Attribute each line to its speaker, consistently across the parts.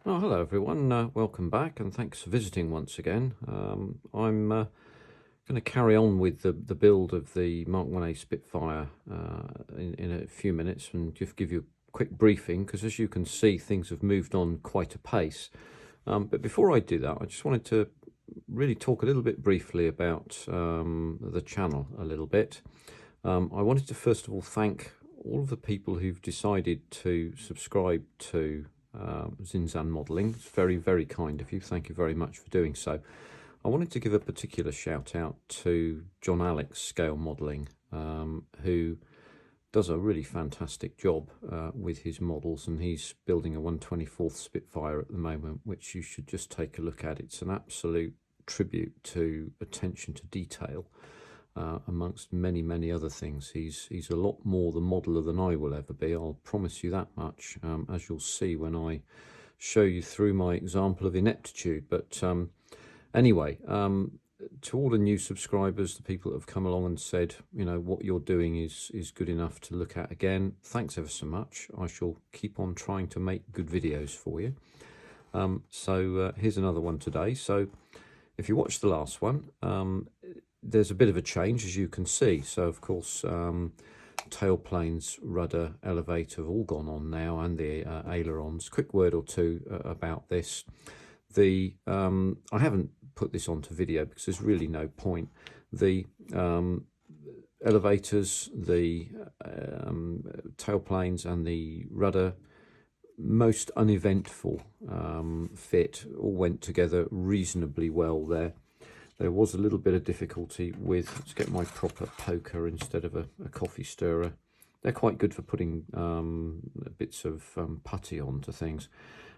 Speaker 1: Oh, hello everyone. Welcome back, and thanks for visiting once again. I'm going to carry on with the build of the Mk1a Spitfire in a few minutes, and just give you a quick briefing because, as you can see, things have moved on quite a pace. But before I do that, I just wanted to really talk a little bit briefly about the channel a little bit. I wanted to first of all thank all of the people who've decided to subscribe to Zinzan Modelling. It's very, very kind of you. Thank you very much for doing so. I wanted to give a particular shout out to John Alex Scale Modelling, who does a really fantastic job with his models, and he's building a 1/24th Spitfire at the moment, which you should just take a look at. It's an absolute tribute to attention to detail. Amongst many other things. He's a lot more the modeler than I will ever be, I'll promise you that much, as you'll see when I show you through my example of ineptitude. But anyway, to all the new subscribers, the people that have come along and said, you know, what you're doing is good enough to look at again, thanks ever so much. I shall keep on trying to make good videos for you. So here's another one today. So if you watched the last one, there's a bit of a change, as you can see. So of course, tailplanes, rudder, elevator have all gone on now, and the ailerons. Quick word or two about this. I haven't put this onto video because there's really no point. The elevators, the tailplanes and the rudder, most uneventful fit, all went together reasonably well there. There was a little bit of difficulty with, let's get my proper poker instead of a coffee stirrer. They're quite good for putting bits of putty onto things.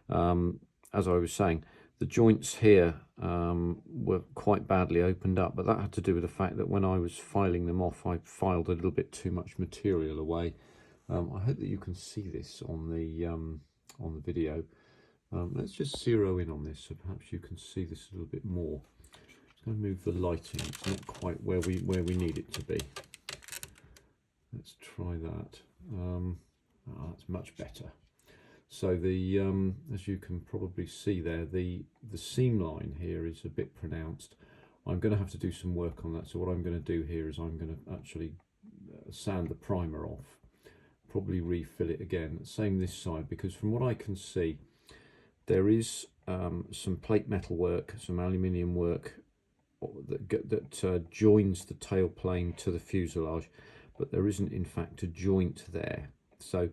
Speaker 1: As I was saying, the joints here were quite badly opened up, but that had to do with the fact that when I was filing them off, I filed a little bit too much material away. I hope that you can see this on the video. Let's just zero in on this so perhaps you can see this a little bit more. Going to move the lighting, it's not quite where we need it to be. Let's try that. That's much better. So the as you can probably see there, the seam line here is a bit pronounced. I'm going to have to do some work on that. So what I'm going to do here is I'm going to actually sand the primer off, probably refill it again. Same this side, because from what I can see, there is some plate metal work, some aluminium work that joins the tailplane to the fuselage, but there isn't in fact a joint there, so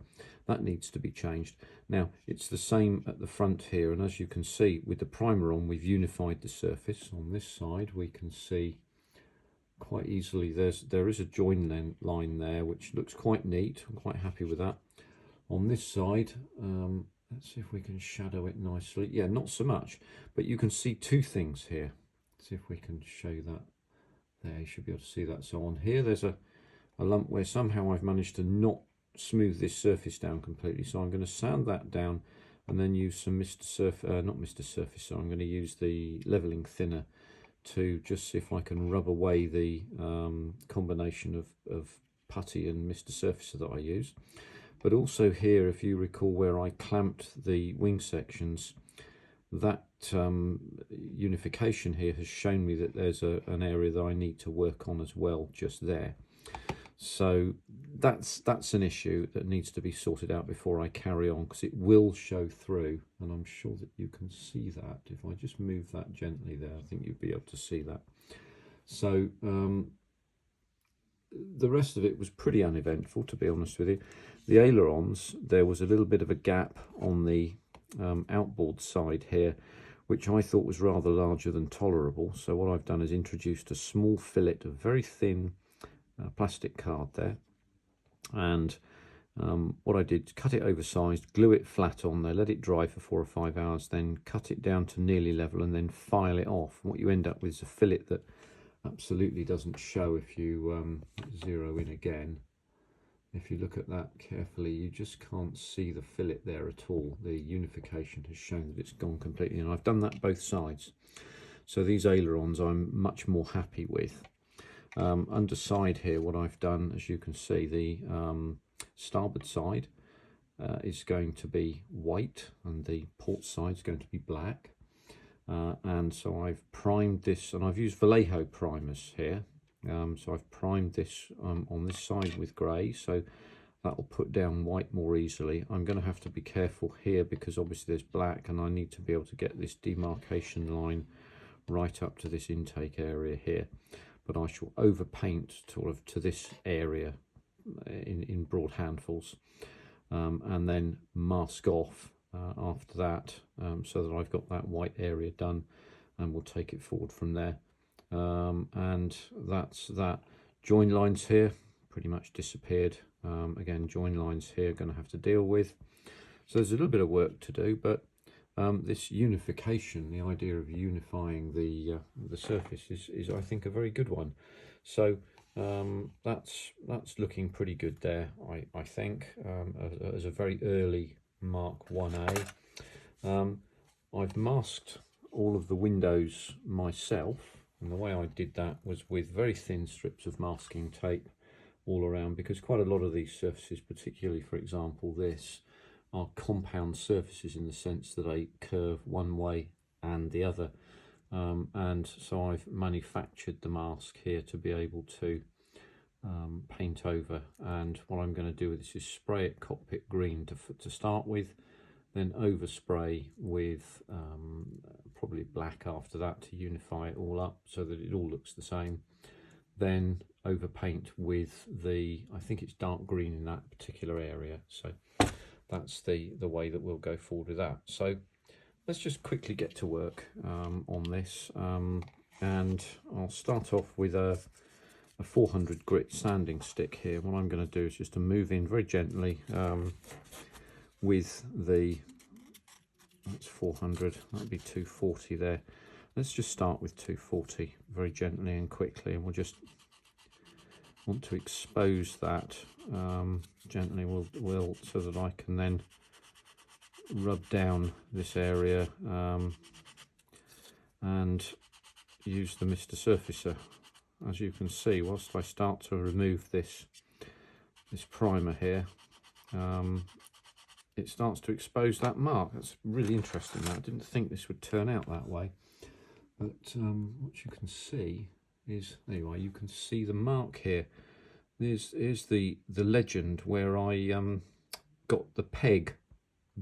Speaker 1: that needs to be changed. Now it's the same at the front here, and as you can see with the primer on, we've unified the surface. On this side we can see quite easily there is a join line there, which looks quite neat. I'm quite happy with that. On this side, let's see if we can shadow it nicely. Yeah, not so much, but you can see two things here. See if we can show you that. There, you should be able to see that. So on here there's a lump where somehow I've managed to not smooth this surface down completely, so I'm going to sand that down and then use some so I'm going to use the leveling thinner to just see if I can rub away the combination of putty and Mr. Surfacer that I use. But also here, if you recall where I clamped the wing sections, that unification here has shown me that there's an area that I need to work on as well, just there. So that's an issue that needs to be sorted out before I carry on, because it will show through, and I'm sure that you can see that. If I just move that gently there, I think you'll be able to see that. So the rest of it was pretty uneventful, to be honest with you. The ailerons, there was a little bit of a gap on the outboard side here, which I thought was rather larger than tolerable. So what I've done is introduced a small fillet of very thin plastic card there, and what I did, cut it oversized, glue it flat on there, let it dry for 4 or 5 hours, then cut it down to nearly level and then file it off. And what you end up with is a fillet that absolutely doesn't show. If you zero in again, if you look at that carefully, you just can't see the fillet there at all. The unification has shown that it's gone completely, and I've done that both sides. So these ailerons I'm much more happy with. Underside here, what I've done, as you can see, the starboard side, is going to be white and the port side is going to be black. And so I've primed this, and I've used Vallejo primers here. So I've primed this on this side with grey, so that will put down white more easily. I'm going to have to be careful here because obviously there's black, and I need to be able to get this demarcation line right up to this intake area here. But I shall overpaint sort of to this area in broad handfuls, and then mask off after that, so that I've got that white area done, and we'll take it forward from there. And that's that. Join lines here pretty much disappeared. Again, join lines here going to have to deal with. So there's a little bit of work to do, but this unification, the idea of unifying the surface is I think a very good one. So that's looking pretty good there, I think, as a very early Mk1a. I've masked all of the windows myself, and the way I did that was with very thin strips of masking tape all around, because quite a lot of these surfaces, particularly for example this, are compound surfaces in the sense that they curve one way and the other, and so I've manufactured the mask here to be able to paint over. And what I'm going to do with this is spray it cockpit green to start with, then overspray with probably black after that to unify it all up so that it all looks the same, then overpaint with the, I think it's dark green in that particular area. So that's the way that we'll go forward with that. So let's just quickly get to work on this, and I'll start off with a 400 grit sanding stick here. What I'm going to do is just to move in very gently with the, that's 400, that'll be 240 there. Let's just start with 240 very gently and quickly, and we'll just want to expose that gently, will so that I can then rub down this area and use the Mr. Surfacer. As you can see, whilst I start to remove this primer here, it starts to expose that mark. That's really interesting. I didn't think this would turn out that way, but what you can see is, anyway, you can see the mark here. Here's the legend where I got the peg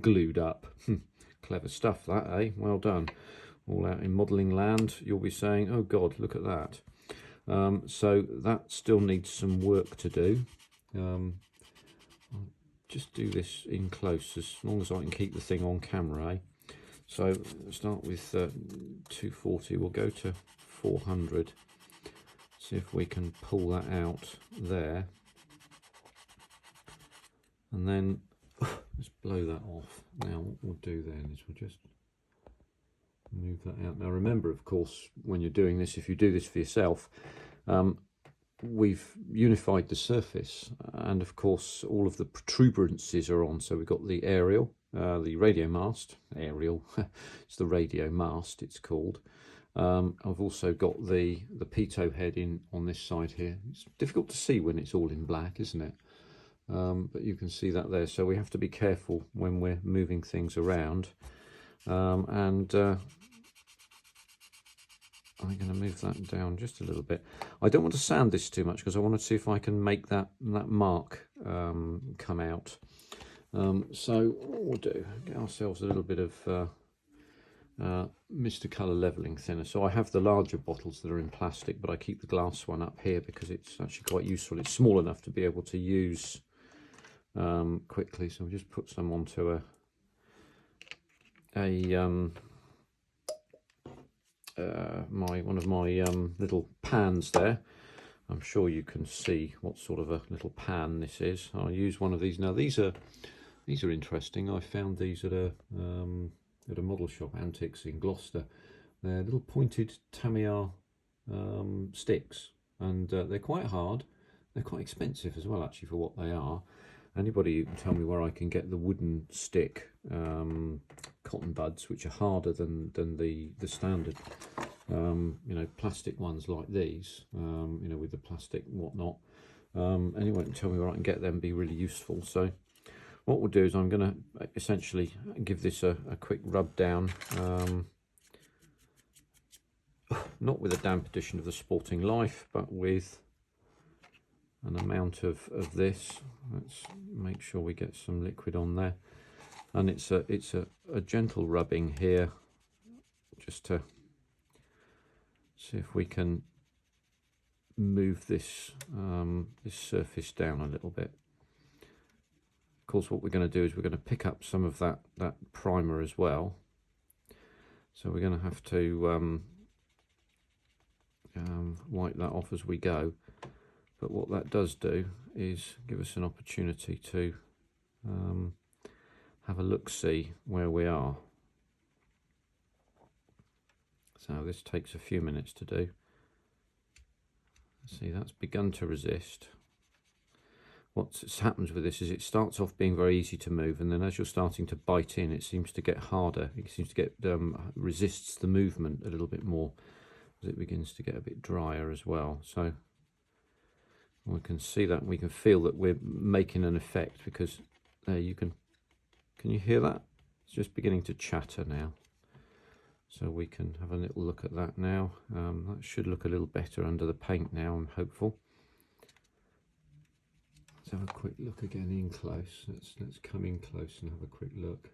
Speaker 1: glued up. Clever stuff that, eh? Well done. All out in modelling land, you'll be saying, oh God, look at that. So that still needs some work to do. I'll just do this in close as long as I can keep the thing on camera, eh? So start with 240, we'll go to 400, see if we can pull that out there, and then let's blow that off. Now what we'll do then is we'll just move that out. Now remember, of course, when you're doing this, if you do this for yourself, we've unified the surface, and of course all of the protuberances are on. So we've got the aerial, the radio mast, it's the radio mast it's called. I've also got the pitot head in on this side here. It's difficult to see when it's all in black, isn't it? But you can see that there. So we have to be careful when we're moving things around, and I'm going to move that down just a little bit. I don't want to sand this too much because I want to see if I can make that mark come out. So what we'll do, get ourselves a little bit of Mr. Colour levelling thinner. So I have the larger bottles that are in plastic, but I keep the glass one up here because it's actually quite useful. It's small enough to be able to use quickly. So we'll just put some onto one of my little pans there. I'm sure you can see what sort of a little pan this is. I'll use one of these. Now these are interesting. I found these at a model shop, Antiques in Gloucester. They're little pointed Tamiya sticks, and they're quite hard. They're quite expensive as well, actually, for what they are. Anybody can tell me where I can get the wooden stick cotton buds, which are harder than the standard plastic ones like these, with the plastic and whatnot. Anyone can tell me where I can get them, be really useful. So what we'll do is I'm going to essentially give this a quick rub down, not with a damp edition of the Sporting Life, but with an amount of this. Let's make sure we get some liquid on there, and it's a gentle rubbing here, just to see if we can move this this surface down a little bit. Of course, what we're going to do is we're going to pick up some of that primer as well, so we're going to have to wipe that off as we go. But what that does do is give us an opportunity to have a look-see where we are. So this takes a few minutes to do. See, that's begun to resist. What happens with this is it starts off being very easy to move, and then as you're starting to bite in, it seems to get harder. It seems to get resists the movement a little bit more as it begins to get a bit drier as well. So we can see that, we can feel that we're making an effect, because there you can you hear that? It's just beginning to chatter now. So we can have a little look at that now. That should look a little better under the paint now, I'm hopeful. Let's have a quick look again in close. Let's come in close and have a quick look.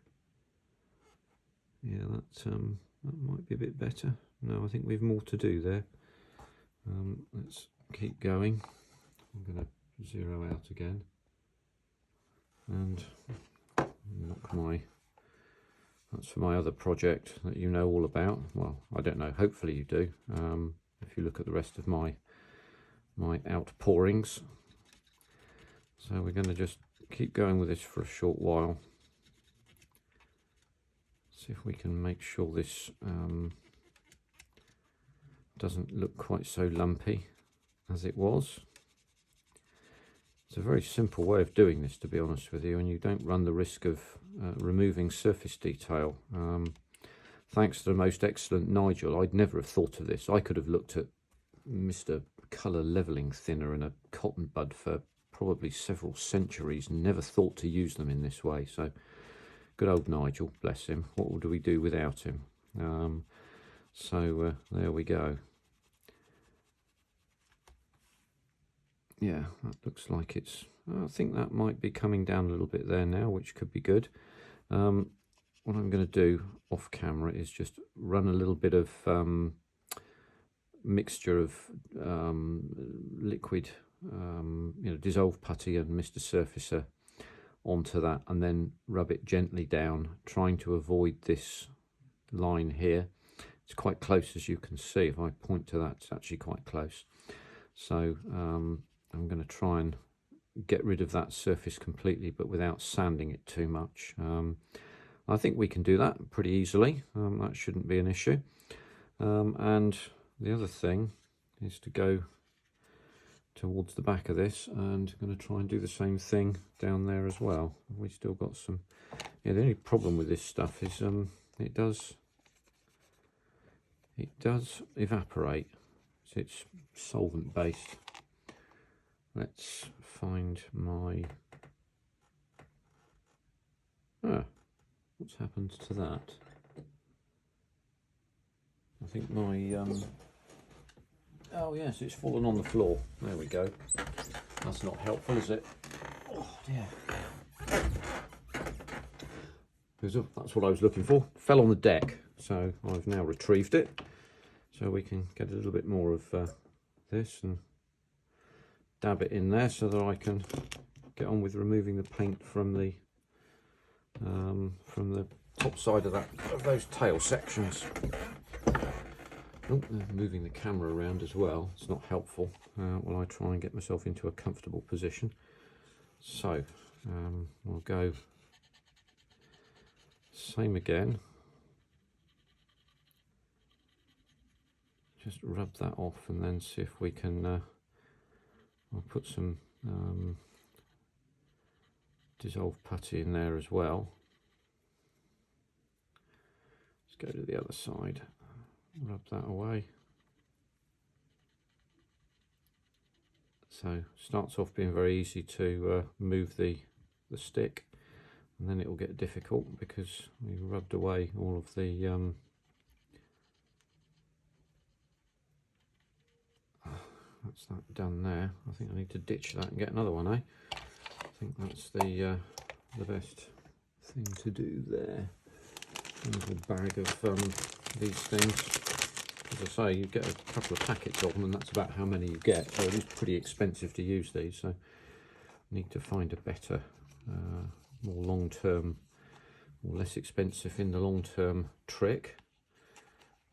Speaker 1: Yeah, that might be a bit better. No, I think we've more to do there. Let's keep going. I'm going to zero out again and knock that's for my other project that you know all about. Well, I don't know, hopefully you do, if you look at the rest of my outpourings. So we're going to just keep going with this for a short while, see if we can make sure this doesn't look quite so lumpy as it was. It's a very simple way of doing this, to be honest with you, and you don't run the risk of removing surface detail. Thanks to the most excellent Nigel, I'd never have thought of this. I could have looked at Mr. Colour Levelling Thinner and a cotton bud for probably several centuries and never thought to use them in this way. So good old Nigel, bless him. What would we do without him? There we go. Yeah, that looks like it's, I think that might be coming down a little bit there now, which could be good. What I'm going to do off camera is just run a little bit of mixture of liquid, dissolved putty and Mr. Surfacer onto that, and then rub it gently down, trying to avoid this line here. It's quite close, as you can see. If I point to that, it's actually quite close. So I'm going to try and get rid of that surface completely, but without sanding it too much. I think we can do that pretty easily. That shouldn't be an issue. And the other thing is to go towards the back of this, and I'm going to try and do the same thing down there as well. We've still got some, yeah, the only problem with this stuff is it does evaporate. So it's solvent based. Let's find my, what's happened to that? I think my, oh yes, it's fallen on the floor. There we go. That's not helpful, is it? Oh dear. That's what I was looking for. Fell on the deck, so I've now retrieved it. So we can get a little bit more of this and dab it in there so that I can get on with removing the paint from the top side of those tail sections. Oh, moving the camera around as well, it's not helpful while I try and get myself into a comfortable position. So we'll go same again. Just rub that off and then see if we can, I'll put some dissolved putty in there as well. Let's go to the other side, rub that away. So starts off being very easy to move the stick, and then it will get difficult because we rubbed away all of the that's that done there. I think I need to ditch that and get another one, eh? I think that's the best thing to do there. A little bag of these things. As I say, you get a couple of packets of them, and that's about how many you get. So it is pretty expensive to use these. So I need to find a better, more long-term, or less expensive in the long-term trick.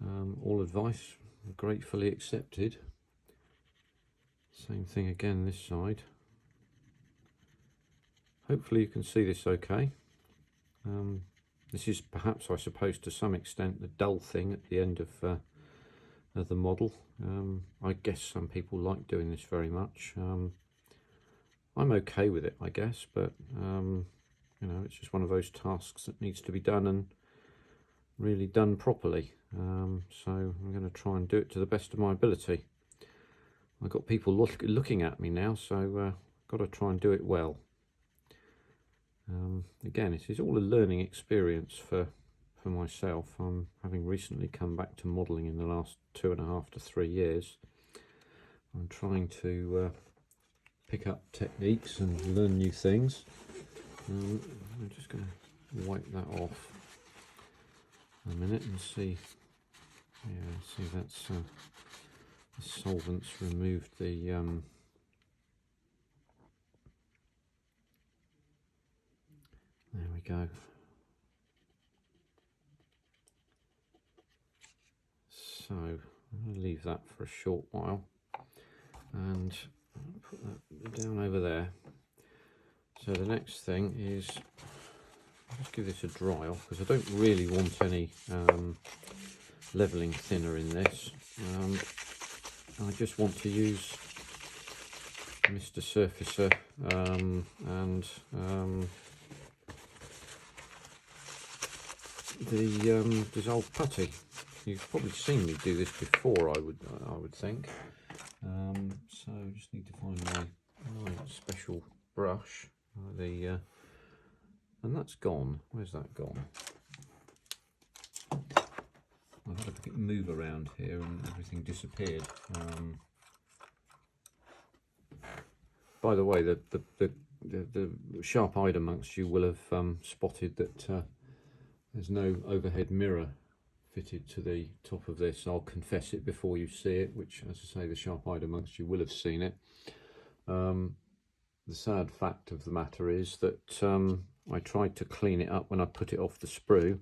Speaker 1: All advice gratefully accepted. Same thing again this side. Hopefully you can see this okay. This is perhaps, I suppose, to some extent the dull thing at the end of the model. I guess some people like doing this very much. I'm okay with it, I guess, but you know, it's just one of those tasks that needs to be done and really done properly. So I'm going to try and do it to the best of my ability. I've got people looking at me now, so got to try and do it well. Again, it is all a learning experience for myself. I'm having recently come back to modelling in the last 2.5 to 3 years. I'm trying to pick up techniques and learn new things. I'm just going to wipe that off a minute and see. Yeah, see that's the solvent's removed the there we go. So I'm going to leave that for a short while and put that down over there. So the next thing is, I'll just give this a dry off because I don't really want any levelling thinner in this. I just want to use Mr. Surfacer and the dissolved putty. You've probably seen me do this before, I would think. So I just need to find my special brush. And that's gone. Where's that gone? I've had a quick move around here and everything disappeared. By the way, the sharp-eyed amongst you will have spotted that there's no overhead mirror fitted to the top of this. I'll confess it before you see it, which, as I say, the sharp-eyed amongst you will have seen it. The sad fact of the matter is that I tried to clean it up when I put it off the sprue,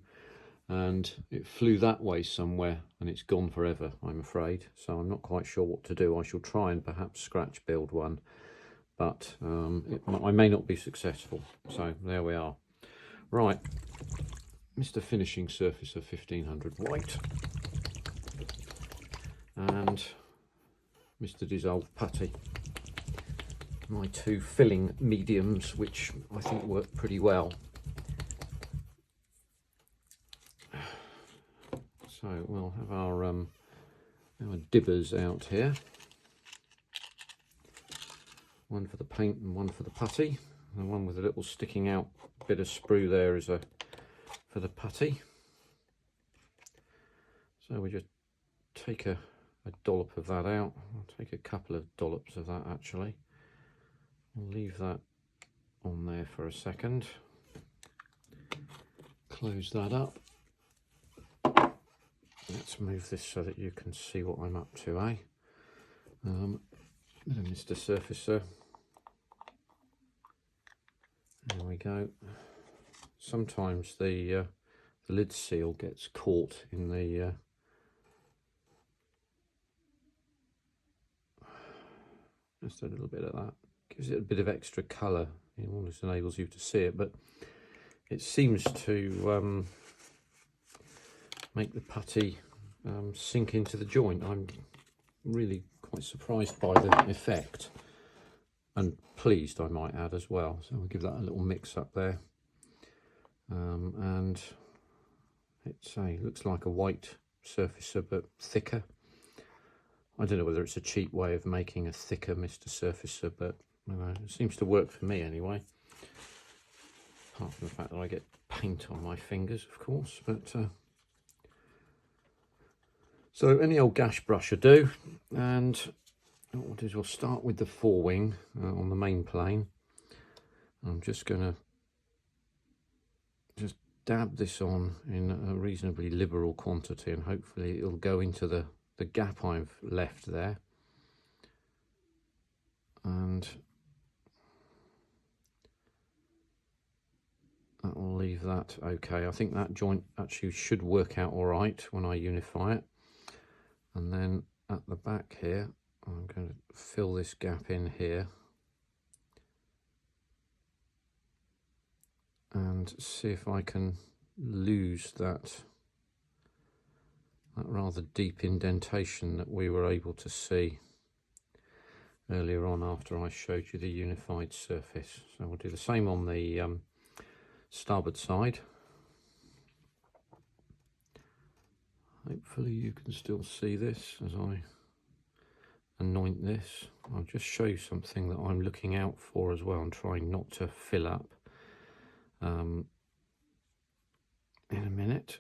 Speaker 1: and it flew that way somewhere and it's gone forever, I'm afraid. So I'm not quite sure what to do. I shall try and perhaps scratch build one, but I may not be successful. So there we are. Right, Mr. Finishing Surfacer 1500 white and Mr. Dissolved Putty. My two filling mediums, which I think work pretty well. So we'll have our dibbers out here. One for the paint and one for the putty. The one with a little sticking out bit of sprue there is for the putty. So we just take a dollop of that out. I'll take a couple of dollops of that actually. I'll leave that on there for a second. Close that up. Let's move this so that you can see what I'm up to, eh? Mr. Surfacer. There we go. Sometimes the lid seal gets caught in the just a little bit of that. Gives it a bit of extra colour. It almost enables you to see it, but it seems to make the putty sink into the joint. I'm really quite surprised by the effect, and pleased, I might add, as well. So we'll give that a little mix up there, and it looks like a white surfacer but thicker. I don't know whether it's a cheap way of making a thicker Mr. Surfacer, but you know, it seems to work for me anyway. apart from the fact that I get paint on my fingers, of course. But so any old gash brush will do, and what we'll do is we'll start with the forewing on the main plane. I'm just going to just dab this on in a reasonably liberal quantity, and hopefully it'll go into the gap I've left there. And that will leave that okay. I think that joint actually should work out all right when I unify it. And then at the back here, I'm going to fill this gap in here and see if I can lose that rather deep indentation that we were able to see earlier on after I showed you the unified surface. So we'll do the same on the starboard side. Hopefully you can still see this as I anoint this. I'll just show you something that I'm looking out for as well and trying not to fill up in a minute.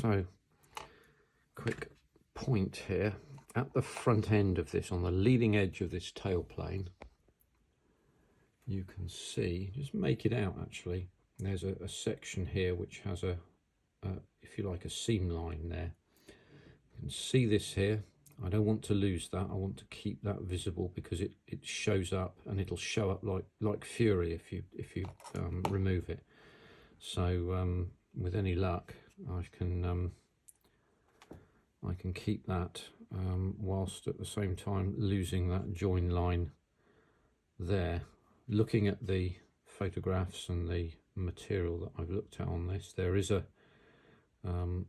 Speaker 1: So, quick point here, at the front end of this, on the leading edge of this tail plane, you can see, just make it out actually, there's a section here which has if you like, a seam line there. You can see this here. I don't want to lose that. I want to keep that visible because it shows up, and it'll show up like fury if you remove it. So with any luck, I can keep that whilst at the same time losing that join line there. Looking at the photographs and the material that I've looked at on this, there is a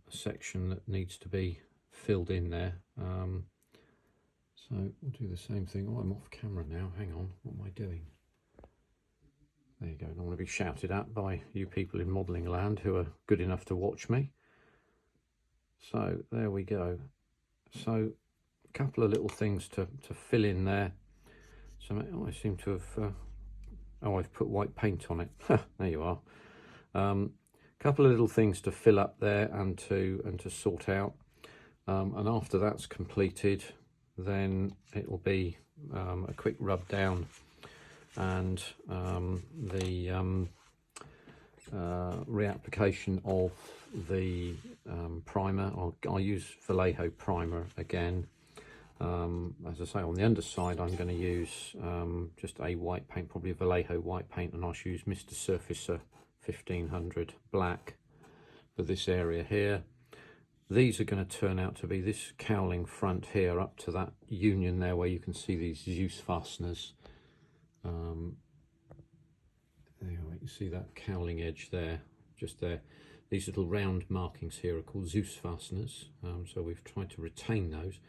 Speaker 1: section that needs to be filled in there. So we'll do the same thing. Oh, I'm off camera now. Hang on, what am I doing? There you go. I don't want to be shouted at by you people in modelling land who are good enough to watch me. So there we go. So a couple of little things to fill in there. So I seem to have oh, I've put white paint on it. There you are. Couple of little things to fill up there and to sort out, and after that's completed, then it will be a quick rub down and the reapplication of the primer. I'll use Vallejo primer again. As I say, on the underside I'm going to use just a white paint, probably a Vallejo white paint, and I'll use Mr. Surfacer 1500 black for this area here. These are going to turn out to be this cowling front here up to that union there where you can see these Zeus fasteners. There you can see that cowling edge there, just there. These little round markings here are called Zeus fasteners, so we've tried to retain those.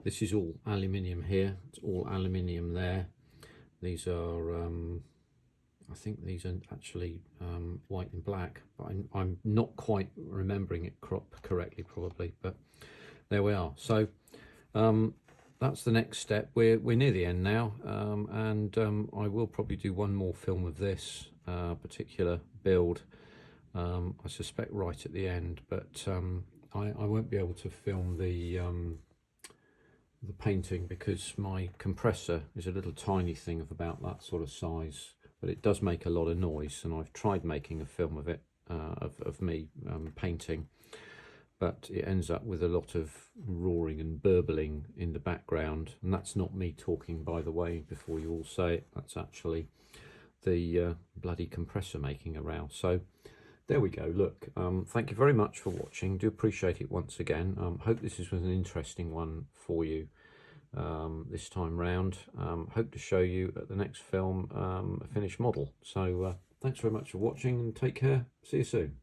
Speaker 1: This is all aluminium here, it's all aluminium there. These are I think these are actually white and black, but I'm not quite remembering it correctly probably, but there we are. So that's the next step. We're near the end now, and I will probably do one more film of this particular build, I suspect right at the end, but I won't be able to film the painting because my compressor is a little tiny thing of about that sort of size, but it does make a lot of noise, and I've tried making a film of it, of me painting, but it ends up with a lot of roaring and burbling in the background, and that's not me talking, by the way, before you all say it. That's actually the bloody compressor making a row. So there we go. Look, thank you very much for watching. Do appreciate it once again. Hope this was an interesting one for you this time round. Hope to show you at the next film a finished model. So thanks very much for watching, and take care. See you soon.